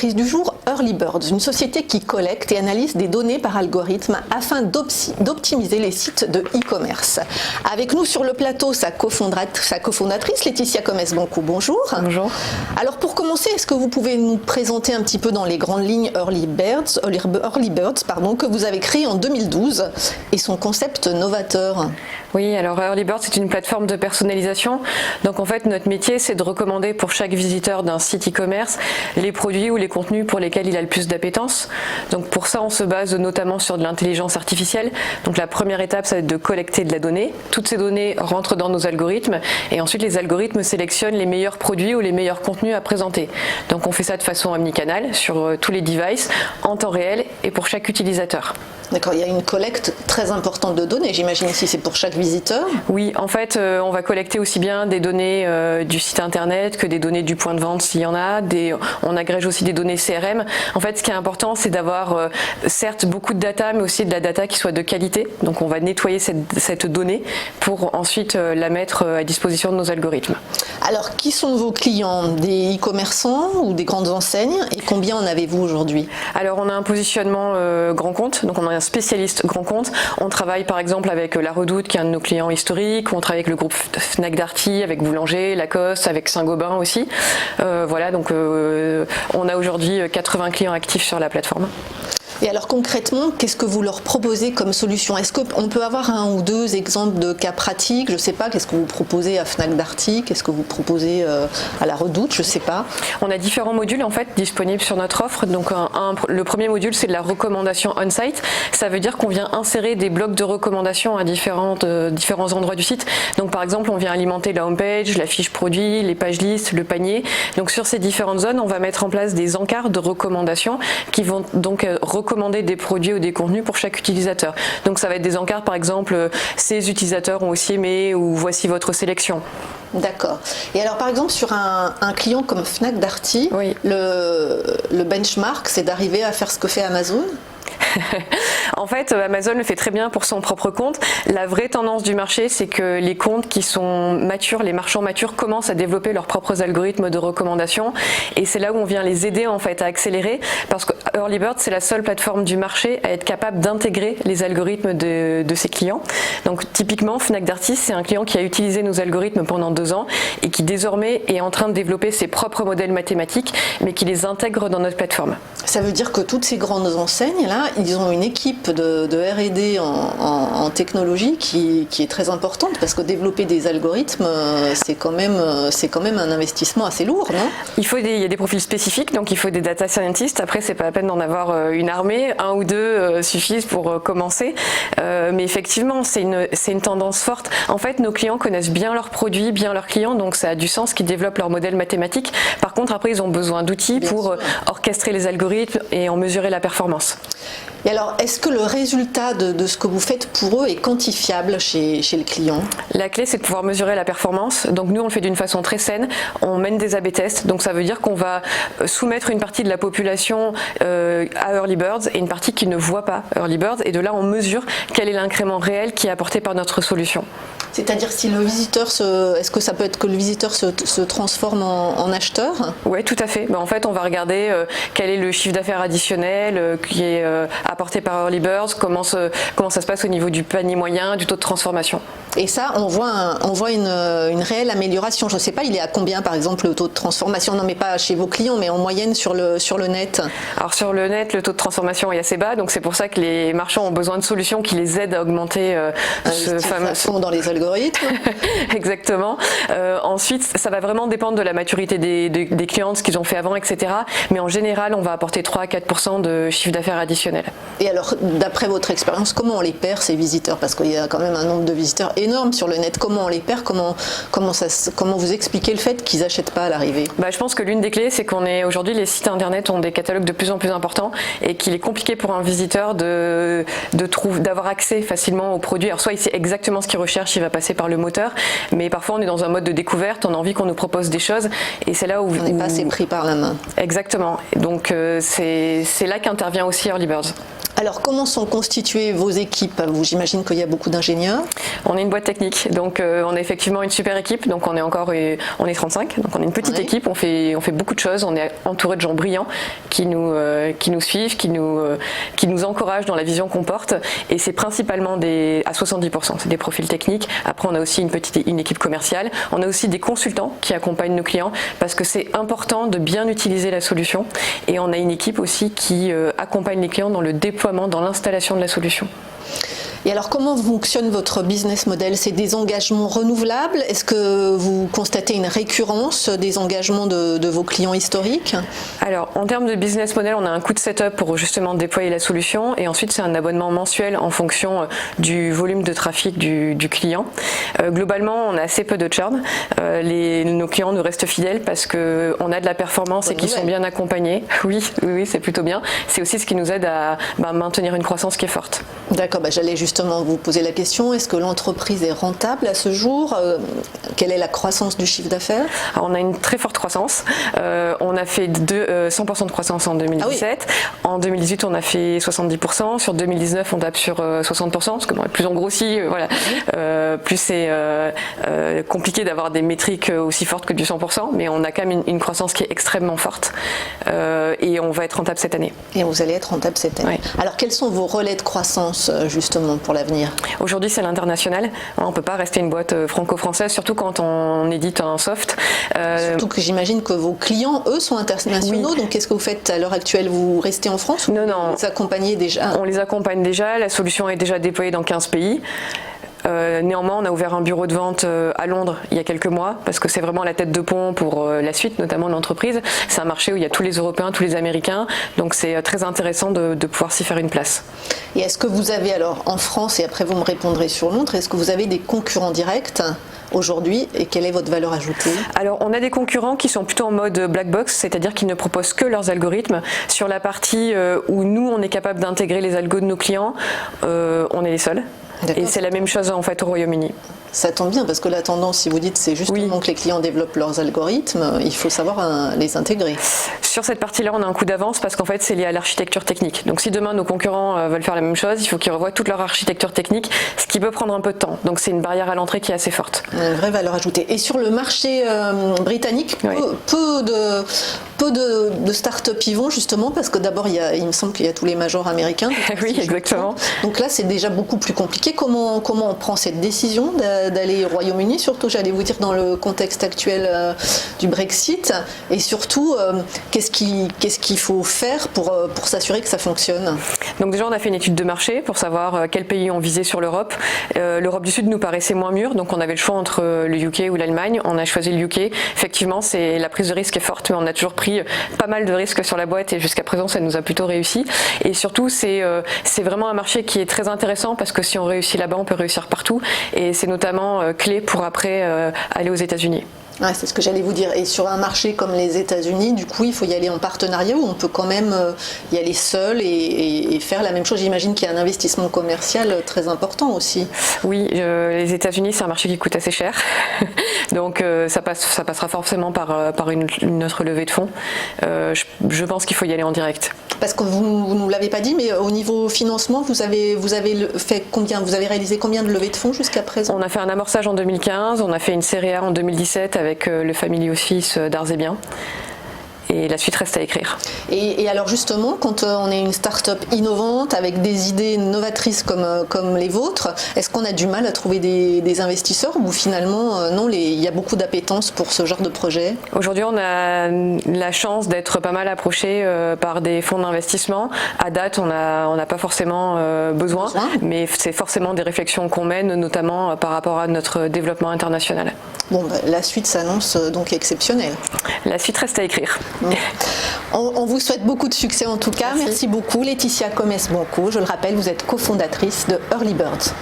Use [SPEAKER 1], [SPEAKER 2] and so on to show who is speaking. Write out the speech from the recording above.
[SPEAKER 1] l'entreprise du jour, Early Birds, une société qui collecte et analyse des données par algorithme afin d'optimiser les sites de e-commerce. Avec nous sur le plateau, sa cofondatrice, Laetitia Comès-Boncou. Bonjour.
[SPEAKER 2] Bonjour.
[SPEAKER 1] Alors pour commencer, est-ce que vous pouvez nous présenter un petit peu dans les grandes lignes Early Birds, que vous avez créé en 2012 et son concept novateur?
[SPEAKER 2] Oui, alors Early Birds, c'est une plateforme de personnalisation. Donc en fait, notre métier, c'est de recommander pour chaque visiteur d'un site e-commerce les produits ou les contenus pour lesquels il a le plus d'appétence. Donc pour ça, on se base notamment sur de l'intelligence artificielle. Donc la première étape, ça va être de collecter de la donnée. Toutes ces données rentrent dans nos algorithmes et ensuite les algorithmes sélectionnent les meilleurs produits ou les meilleurs contenus à présenter. Donc on fait ça de façon omnicanale sur tous les devices, en temps réel et pour chaque utilisateur.
[SPEAKER 1] D'accord, il y a une collecte très importante de données, j'imagine, si c'est pour chaque visiteur.
[SPEAKER 2] Oui, en fait, on va collecter aussi bien des données du site internet que des données du point de vente s'il y en a. On agrège aussi des données CRM. En fait, ce qui est important, c'est d'avoir certes beaucoup de data, mais aussi de la data qui soit de qualité. Donc on va nettoyer cette donnée pour ensuite la mettre à disposition de nos algorithmes.
[SPEAKER 1] Alors, qui sont vos clients? Des e-commerçants ou des grandes enseignes? Et combien en avez-vous aujourd'hui?
[SPEAKER 2] Alors, on a un positionnement grand compte, donc on a un spécialiste grand compte. On travaille par exemple avec La Redoute, qui est un de nos clients historiques. On travaille avec le groupe Fnac Darty, avec Boulanger, Lacoste, avec Saint-Gobain aussi. Voilà, donc on a aujourd'hui 80 clients actifs sur la plateforme.
[SPEAKER 1] Et alors concrètement, qu'est-ce que vous leur proposez comme solution? Est-ce qu'on peut avoir un ou deux exemples de cas pratiques? Je ne sais pas, qu'est-ce que vous proposez à Fnac Darty? Qu'est-ce que vous proposez à La Redoute? Je ne sais pas.
[SPEAKER 2] On a différents modules en fait disponibles sur notre offre. Donc le premier module, c'est de la recommandation on-site. Ça veut dire qu'on vient insérer des blocs de recommandations à différents endroits du site. Donc par exemple, on vient alimenter la homepage, la fiche produit, les pages listes, le panier. Donc sur ces différentes zones, on va mettre en place des encarts de recommandations qui vont donc recommander des produits ou des contenus pour chaque utilisateur. Donc ça va être des encarts par exemple, ces utilisateurs ont aussi aimé ou voici votre sélection.
[SPEAKER 1] D'accord. Et alors par exemple sur un client comme Fnac Darty, oui, le benchmark, c'est d'arriver à faire ce que fait Amazon?
[SPEAKER 2] En fait, Amazon le fait très bien pour son propre compte. La vraie tendance du marché, c'est que les comptes qui sont matures, les marchands matures, commencent à développer leurs propres algorithmes de recommandation. Et c'est là où on vient les aider en fait à accélérer, parce que Early Bird, c'est la seule plateforme du marché à être capable d'intégrer les algorithmes de ses clients. Donc typiquement, Fnac Darty, c'est un client qui a utilisé nos algorithmes pendant 2 ans et qui désormais est en train de développer ses propres modèles mathématiques, mais qui les intègre dans notre plateforme.
[SPEAKER 1] Ça veut dire que toutes ces grandes enseignes là, ils ont une équipe de R&D en technologie qui est très importante, parce que développer des algorithmes, c'est quand même un investissement assez lourd, non?
[SPEAKER 2] Il y a des profils spécifiques, donc il faut des data scientists. Après, c'est pas la peine d'en avoir une armée, 1 ou 2 suffisent pour commencer. Mais effectivement, c'est une tendance forte. En fait, nos clients connaissent bien leurs produits, bien leurs clients, donc ça a du sens qu'ils développent leur modèle mathématique. Par contre, après, ils ont besoin d'outils pour orchestrer les algorithmes et en mesurer la performance.
[SPEAKER 1] Et alors, est-ce que le résultat de ce que vous faites pour eux est quantifiable chez le client?
[SPEAKER 2] La clé, c'est de pouvoir mesurer la performance. Donc nous, on le fait d'une façon très saine. On mène des A/B tests. Donc ça veut dire qu'on va soumettre une partie de la population à Early Birds et une partie qui ne voit pas Early Birds. Et de là, on mesure quel est l'incrément réel qui est apporté par notre solution.
[SPEAKER 1] C'est-à-dire si le visiteur est-ce que ça peut être que le visiteur se transforme en acheteur?
[SPEAKER 2] Oui, tout à fait. En fait, on va regarder quel est le chiffre d'affaires additionnel qui est apporté par Early Birds, comment ça se passe au niveau du panier moyen, du taux de transformation.
[SPEAKER 1] Et ça, on voit une réelle amélioration. Je ne sais pas, il est à combien par exemple le taux de transformation? Non, mais pas chez vos clients, mais en moyenne sur le net.
[SPEAKER 2] Alors sur le net, le taux de transformation est assez bas, donc c'est pour ça que les marchands ont besoin de solutions qui les aident à augmenter ce fameux
[SPEAKER 1] dans les algorithmes.
[SPEAKER 2] Exactement. Ensuite, ça va vraiment dépendre de la maturité des clients, de ce qu'ils ont fait avant, etc. Mais en général, on va apporter 3 à 4% de chiffre d'affaires additionnel.
[SPEAKER 1] Et alors, d'après votre expérience, comment on les perd ces visiteurs? Parce qu'il y a quand même un nombre de visiteurs énorme sur le net. Comment on les perd? Comment vous expliquez le fait qu'ils n'achètent pas à l'arrivée?
[SPEAKER 2] Je pense que l'une des clés, c'est aujourd'hui les sites internet ont des catalogues de plus en plus importants et qu'il est compliqué pour un visiteur d'avoir accès facilement aux produits. Alors soit il sait exactement ce qu'il recherche, il va passer par le moteur, mais parfois on est dans un mode de découverte, on a envie qu'on nous propose des choses et c'est là où...
[SPEAKER 1] On n'est pas assez pris par la main.
[SPEAKER 2] Exactement. Donc c'est là qu'intervient aussi Early Birds.
[SPEAKER 1] Alors, comment sont constituées vos équipes? J'imagine qu'il y a beaucoup d'ingénieurs.
[SPEAKER 2] On est une boîte technique, donc on est effectivement une super équipe. Donc on est 35, donc on est une petite équipe. On fait beaucoup de choses. On est entouré de gens brillants qui nous suivent, qui nous encouragent dans la vision qu'on porte. Et c'est principalement à 70%, c'est des profils techniques. Après, on a aussi une équipe commerciale. On a aussi des consultants qui accompagnent nos clients parce que c'est important de bien utiliser la solution. Et on a une équipe aussi qui accompagne les clients dans le déploiement, dans l'installation de la solution.
[SPEAKER 1] Et alors, comment fonctionne votre business model? C'est des engagements renouvelables? Est-ce que vous constatez une récurrence des engagements de vos clients historiques?
[SPEAKER 2] Alors, en termes de business model, on a un coût de setup pour justement déployer la solution, et ensuite c'est un abonnement mensuel en fonction du volume de trafic du client. Globalement, on a assez peu de churn. Nos clients nous restent fidèles parce qu'on a de la performance et qu'ils sont bien accompagnés. Oui, c'est plutôt bien. C'est aussi ce qui nous aide à maintenir une croissance qui est forte.
[SPEAKER 1] D'accord, j'allais justement vous poser la question, est-ce que l'entreprise est rentable à ce jour? Quelle est la croissance du chiffre d'affaires?
[SPEAKER 2] On a une très forte croissance. On a fait 100% de croissance en 2017. En 2018, on a fait 70%. Sur 2019, on tape sur 60%, parce que plus on grossit, plus c'est compliqué d'avoir des métriques aussi fortes que du 100%, mais on a quand même une croissance qui est extrêmement forte. Et on va être rentable cette année.
[SPEAKER 1] Et vous allez être rentable cette année.
[SPEAKER 2] Oui.
[SPEAKER 1] Alors, quels sont vos relais de croissance, justement, pour l'avenir?
[SPEAKER 2] Aujourd'hui, c'est l'international. On ne peut pas rester une boîte franco-française, surtout quand on édite un soft.
[SPEAKER 1] Surtout que j'imagine que vos clients, eux, sont internationaux. Oui. Donc, qu'est-ce que vous faites à l'heure actuelle? Vous restez en France ou
[SPEAKER 2] Non.
[SPEAKER 1] Vous les accompagnez déjà?
[SPEAKER 2] On les accompagne déjà. La solution est déjà déployée dans 15 pays. Néanmoins, on a ouvert un bureau de vente à Londres il y a quelques mois parce que c'est vraiment la tête de pont pour la suite, notamment de l'entreprise. C'est un marché où il y a tous les Européens, tous les Américains, donc c'est très intéressant de pouvoir s'y faire une place.
[SPEAKER 1] Et est-ce que vous avez alors en France, et après vous me répondrez sur Londres, est-ce que vous avez des concurrents directs aujourd'hui et quelle est votre valeur ajoutée? Alors
[SPEAKER 2] on a des concurrents qui sont plutôt en mode black box, c'est-à-dire qu'ils ne proposent que leurs algorithmes. Sur la partie où nous on est capable d'intégrer les algos de nos clients, on est les seuls. Et c'est la même chose en fait au Royaume-Uni.
[SPEAKER 1] Ça tombe bien parce que la tendance, si vous dites, c'est justement que les clients développent leurs algorithmes, il faut savoir les intégrer.
[SPEAKER 2] Sur cette partie-là, on a un coup d'avance parce qu'en fait, c'est lié à l'architecture technique. Donc si demain nos concurrents veulent faire la même chose, il faut qu'ils revoient toute leur architecture technique, ce qui peut prendre un peu de temps. Donc c'est une barrière à l'entrée qui est assez forte.
[SPEAKER 1] Une vraie valeur ajoutée. Et sur le marché britannique, peu de start-up y vont justement parce que d'abord, il me semble qu'il y a tous les majors américains.
[SPEAKER 2] Oui, exactement.
[SPEAKER 1] Donc là, c'est déjà beaucoup plus compliqué. Comment on prend cette décision d'aller au Royaume-Uni, surtout j'allais vous dire dans le contexte actuel du Brexit, et surtout qu'est-ce qu'il faut faire pour s'assurer que ça fonctionne?
[SPEAKER 2] Donc déjà on a fait une étude de marché pour savoir quels pays on visait sur l'Europe. L'Europe du Sud nous paraissait moins mûre, donc on avait le choix entre le UK ou l'Allemagne. On a choisi le UK. Effectivement, la prise de risque est forte, mais on a toujours pris pas mal de risques sur la boîte et jusqu'à présent ça nous a plutôt réussi. Et surtout c'est vraiment un marché qui est très intéressant parce que si on réussit là-bas, on peut réussir partout, et c'est notamment clé pour après aller aux États-Unis.
[SPEAKER 1] Ouais, c'est ce que j'allais vous dire. Et sur un marché comme les États-Unis, du coup, il faut y aller en partenariat ou on peut quand même y aller seul et faire la même chose? J'imagine qu'il y a un investissement commercial très important aussi.
[SPEAKER 2] Oui, les États-Unis, c'est un marché qui coûte assez cher. Donc ça passera forcément par une autre levée de fonds. Je pense qu'il faut y aller en direct.
[SPEAKER 1] Parce que vous ne nous l'avez pas dit, mais au niveau financement, vous avez fait combien? Vous avez réalisé combien de levées de fonds jusqu'à présent?
[SPEAKER 2] On a fait un amorçage en 2015, on a fait une série A en 2017 avec le Family Office d'Ars et Biens. Et la suite reste à écrire.
[SPEAKER 1] Et alors justement, quand on est une start-up innovante avec des idées novatrices comme les vôtres, est-ce qu'on a du mal à trouver des investisseurs ou finalement non, il y a beaucoup d'appétence pour ce genre de projet?
[SPEAKER 2] Aujourd'hui, on a la chance d'être pas mal approché par des fonds d'investissement. À date, on n'a pas forcément besoin, mais c'est forcément des réflexions qu'on mène, notamment par rapport à notre développement international.
[SPEAKER 1] Bon, la suite s'annonce donc exceptionnelle.
[SPEAKER 2] La suite reste à écrire.
[SPEAKER 1] On vous souhaite beaucoup de succès en tout cas. Merci beaucoup Laetitia Comes-Bonco. Je le rappelle, vous êtes cofondatrice de Early Birds.